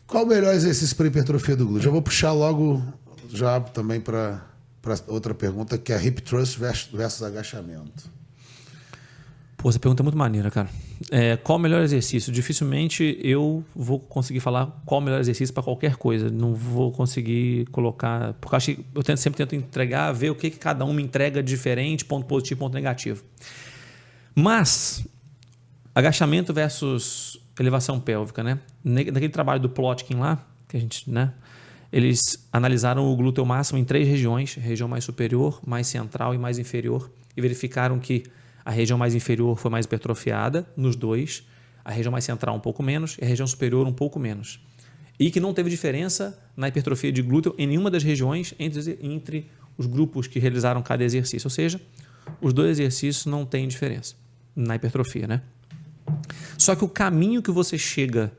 Qual o melhor exercício para hipertrofia do glúteo? Já vou puxar logo já também para outra pergunta, que é hip thrust versus agachamento. Pô, essa pergunta é muito maneira, cara. Qual o melhor exercício? Dificilmente eu vou conseguir falar qual o melhor exercício para qualquer coisa. Não vou conseguir colocar... Porque eu acho que eu sempre tento entregar, ver o que cada um me entrega diferente, ponto positivo, ponto negativo. Mas, agachamento versus elevação pélvica, né? Naquele trabalho do Plotkin lá, que a gente, né? Eles analisaram o glúteo máximo em 3 regiões, região mais superior, mais central e mais inferior, e verificaram que a região mais inferior foi mais hipertrofiada nos dois, a região mais central um pouco menos e a região superior um pouco menos. E que não teve diferença na hipertrofia de glúteo em nenhuma das regiões entre os grupos que realizaram cada exercício. Ou seja, os 2 exercícios não têm diferença na hipertrofia, né? Só que o caminho que você chega,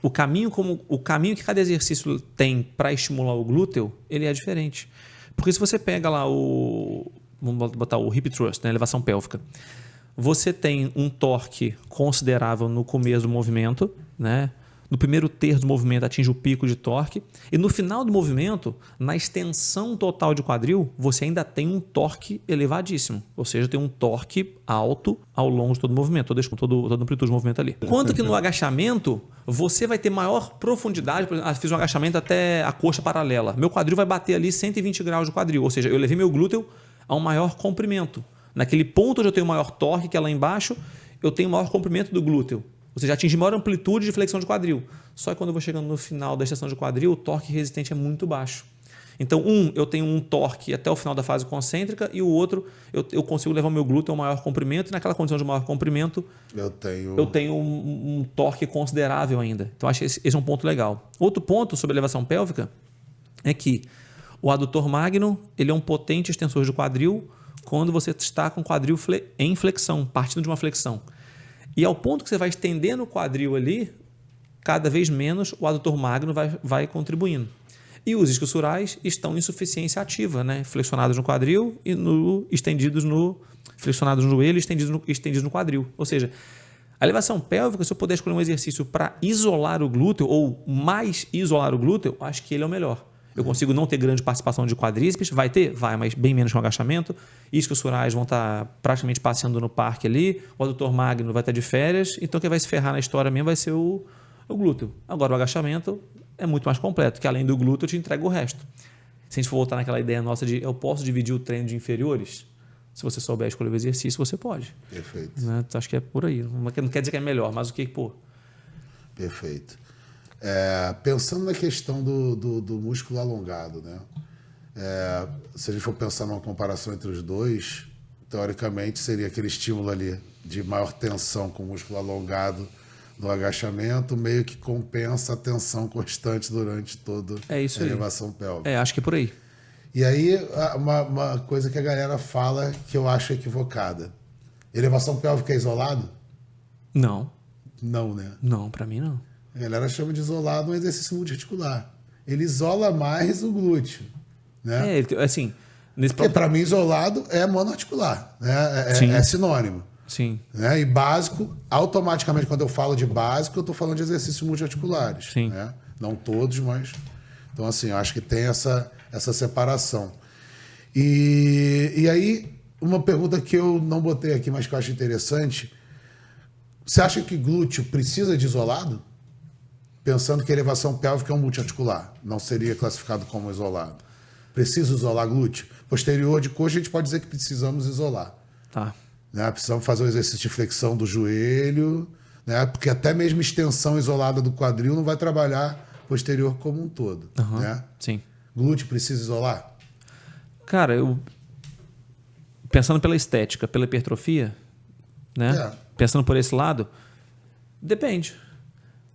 o caminho que cada exercício tem para estimular o glúteo, ele é diferente. Porque se você pega lá vamos botar o hip thrust, né, elevação pélvica, você tem um torque considerável no começo do movimento, né? No primeiro terço do movimento atinge o pico de torque e no final do movimento, na extensão total de quadril, você ainda tem um torque elevadíssimo, ou seja, tem um torque alto ao longo de todo o movimento, toda a amplitude do movimento ali. Enquanto que no agachamento, você vai ter maior profundidade, por exemplo, fiz um agachamento até a coxa paralela, meu quadril vai bater ali 120 graus de quadril, ou seja, eu levei meu glúteo a um maior comprimento. Naquele ponto onde eu tenho maior torque, que é lá embaixo, eu tenho maior comprimento do glúteo. Ou seja, atinge maior amplitude de flexão de quadril. Só que quando eu vou chegando no final da extensão de quadril, o torque resistente é muito baixo. Então, eu tenho um torque até o final da fase concêntrica e o outro, eu consigo levar o meu glúteo a um maior comprimento e naquela condição de maior comprimento, eu tenho um torque considerável ainda. Então, acho que esse é um ponto legal. Outro ponto sobre elevação pélvica é que o adutor magno ele é um potente extensor de quadril quando você está com o quadril em flexão, partindo de uma flexão. E ao ponto que você vai estendendo o quadril ali, cada vez menos o adutor magno vai contribuindo. E os isquiosurais estão em insuficiência ativa, né? Flexionados no quadril e flexionados no joelho e estendidos no quadril. Ou seja, a elevação pélvica, se eu puder escolher um exercício para isolar o glúteo ou mais isolar o glúteo, acho que ele é o melhor. Eu consigo não ter grande participação de quadríceps, vai ter? Vai, mas bem menos com agachamento. Isquiosurais vão estar praticamente passeando no parque ali, o adutor magno vai estar de férias, então quem vai se ferrar na história mesmo vai ser o glúteo. Agora o agachamento é muito mais completo, que além do glúteo eu te entrego o resto. Se a gente for voltar naquela ideia nossa de eu posso dividir o treino de inferiores, se você souber escolher o exercício, você pode. Perfeito. Né? Acho que é por aí. Não quer dizer que é melhor, mas o que, pô? Perfeito. Pensando na questão do músculo alongado, né? Se a gente for pensar numa comparação entre os dois, teoricamente seria aquele estímulo ali de maior tensão com o músculo alongado no agachamento, meio que compensa a tensão constante durante toda a elevação pélvica. Acho que é por aí. E aí, uma coisa que a galera fala que eu acho equivocada. Elevação pélvica é isolado? Não. Não, né? Não, para mim não. A galera chama de isolado um exercício multiarticular. Ele isola mais o glúteo, né? Assim... Porque para mim isolado é monoarticular, né? É sinônimo. Sim. Né? E básico, automaticamente quando eu falo de básico, eu estou falando de exercícios multiarticulares. Sim. Né? Não todos, mas... Então, assim, eu acho que tem essa separação. E aí, uma pergunta que eu não botei aqui, mas que eu acho interessante. Você acha que glúteo precisa de isolado? Pensando que a elevação pélvica é um multiarticular, não seria classificado como isolado. Precisa isolar glúteo? Posterior de coxa, a gente pode dizer que precisamos isolar. Tá. Né? Precisamos fazer um exercício de flexão do joelho, né? Porque até mesmo extensão isolada do quadril não vai trabalhar posterior como um todo. Uhum. Né? Sim. Glúteo precisa isolar? Cara, pensando pela estética, pela hipertrofia, né? Pensando por esse lado, depende.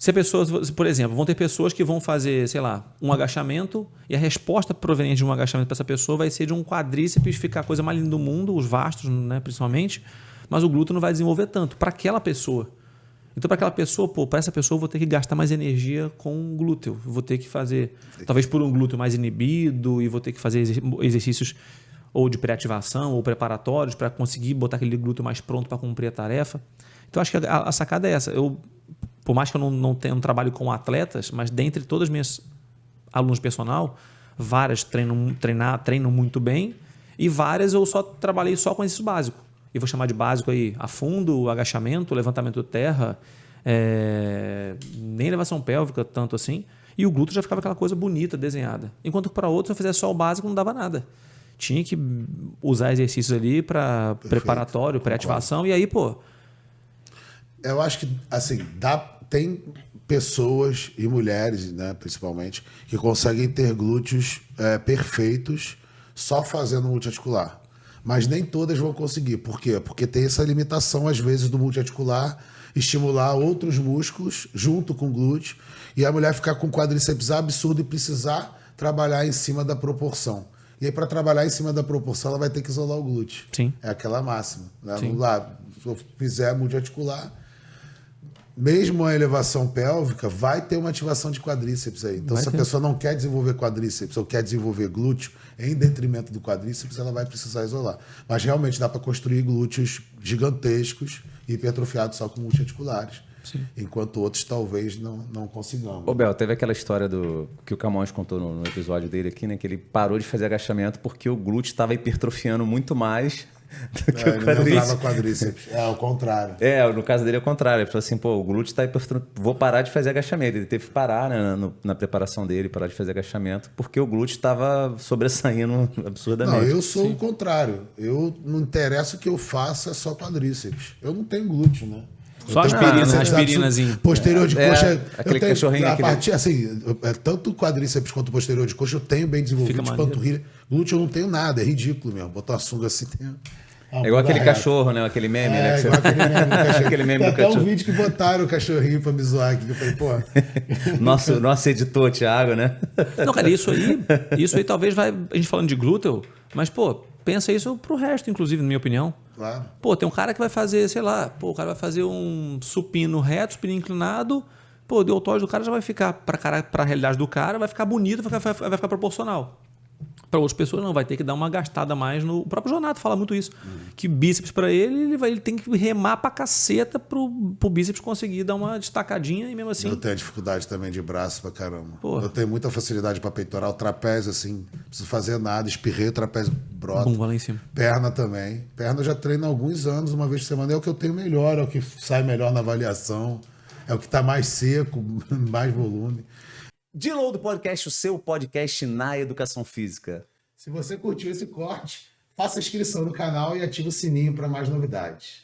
Se a pessoa, por exemplo, vão ter pessoas que vão fazer, sei lá, um agachamento e a resposta proveniente de um agachamento para essa pessoa vai ser de um quadríceps ficar a coisa mais linda do mundo, os vastos, né, principalmente, mas o glúteo não vai desenvolver tanto para aquela pessoa. Então, para aquela pessoa, para essa pessoa eu vou ter que gastar mais energia com o glúteo. Eu vou ter que fazer, talvez por um glúteo mais inibido, e vou ter que fazer exercícios ou de pré-ativação ou preparatórios para conseguir botar aquele glúteo mais pronto para cumprir a tarefa. Então, acho que a sacada é essa. por mais que eu não tenha um trabalho com atletas, mas dentre todas as minhas alunos personal, várias treinam muito bem e várias eu só trabalhei só com exercício básico. E vou chamar de básico aí afundo, agachamento, levantamento de terra, nem elevação pélvica tanto assim. E o glúteo já ficava aquela coisa bonita, desenhada. Enquanto para outros, se eu fizesse só o básico, não dava nada. Tinha que usar exercícios ali para preparatório, pré-ativação. E aí, pô... Eu acho que, assim, tem pessoas e mulheres, né, principalmente, que conseguem ter glúteos perfeitos só fazendo multiarticular. Mas nem todas vão conseguir. Por quê? Porque tem essa limitação, às vezes, do multiarticular estimular outros músculos junto com o glúteo e a mulher ficar com quadríceps absurdo e precisar trabalhar em cima da proporção. E aí, para trabalhar em cima da proporção, ela vai ter que isolar o glúteo. Sim. É aquela máxima. Né? Sim. Se eu fizer multiarticular, mesmo a elevação pélvica, vai ter uma ativação de quadríceps aí. Então, se a pessoa não quer desenvolver quadríceps ou quer desenvolver glúteo em detrimento do quadríceps, ela vai precisar isolar. Mas realmente dá para construir glúteos gigantescos e hipertrofiados só com multiarticulares. Sim. Enquanto outros talvez não consigamos. Ô, Bel, teve aquela história que o Camões contou no episódio dele aqui, né? Que ele parou de fazer agachamento porque o glúteo estava hipertrofiando muito mais do que o quadríceps. Quadríceps. É, ao contrário. No caso dele é o contrário. Ele falou assim, pô, o glúteo está hipertrofiando, vou parar de fazer agachamento. Ele teve que parar, né, na preparação dele, parar de fazer agachamento, porque o glúteo estava sobressaindo absurdamente. Não, eu sou o contrário. Eu não interessa o que eu faça, é só quadríceps. Eu não tenho glúteo, né? Só aspirinazinho. Posterior de coxa. Aquele cachorrinho. A partir, assim, tanto quadríceps quanto posterior de coxa eu tenho bem desenvolvido, de panturrilha. Glúteo eu não tenho nada, é ridículo mesmo. Botar uma sunga assim. É igual aquele cachorro, né? Aquele meme, né? Igual aquele meme do cachorro. Aquele meme Tem do até cachorro. um vídeo que botaram o cachorrinho pra me zoar aqui. Eu falei, pô. Nosso editor, Thiago, né? Não, cara, isso aí talvez vai. A gente falando de glúteo, mas, pô, pensa isso pro resto, inclusive, na minha opinião. Claro. Pô, tem um cara que vai fazer, sei lá, o cara vai fazer um supino reto, supino inclinado, pô, o deltóide do cara já vai ficar, pra realidade do cara, vai ficar bonito, vai ficar proporcional. Para outras pessoas não, vai ter que dar uma gastada mais no... O próprio Jonato fala muito isso, que bíceps para ele tem que remar pra caceta pro bíceps conseguir dar uma destacadinha e mesmo assim... Eu tenho dificuldade também de braço pra caramba. Porra. Eu tenho muita facilidade pra peitoral, trapézio assim, não preciso fazer nada, espirrei, o trapézio brota. Bum, vai lá em cima. Perna também. Perna eu já treino há alguns anos, uma vez por semana. É o que eu tenho melhor, é o que sai melhor na avaliação, é o que tá mais seco, mais volume. De novo do podcast, o seu podcast na educação física. Se você curtiu esse corte, faça a inscrição no canal e ative o sininho para mais novidades.